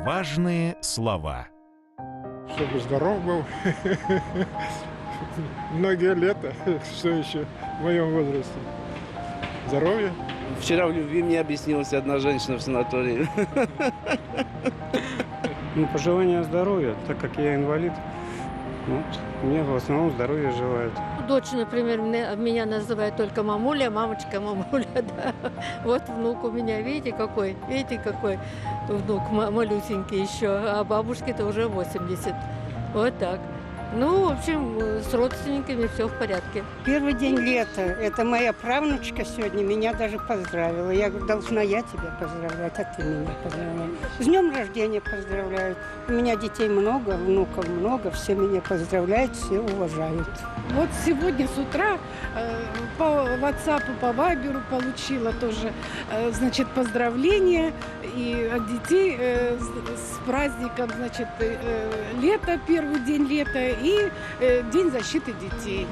Важные слова. Чтобы здоров был. Многие лета, все еще в моем возрасте. Здоровье. Вчера в любви мне объяснилась одна женщина в санатории. Пожелание здоровья, так как я инвалид. Вот, мне в основном здоровья желают. Дочь, например, меня называет только мамуля, мамочка, мамуля, да. Вот внук у меня, видите, какой внук малюсенький еще, а бабушке-то уже 80. Вот так. Ну, в общем, с родственниками все в порядке. Первый день лета. Это моя правнучка сегодня меня даже поздравила. Я говорю, должна я тебя поздравлять, а ты меня поздравляй. С днем рождения поздравляют. У меня детей много, внуков много. Все меня поздравляют, все уважают. Вот сегодня с утра по WhatsApp, по Viber получила тоже, значит, поздравления и от детей с праздником, значит, лето, первый день лета и День защиты детей.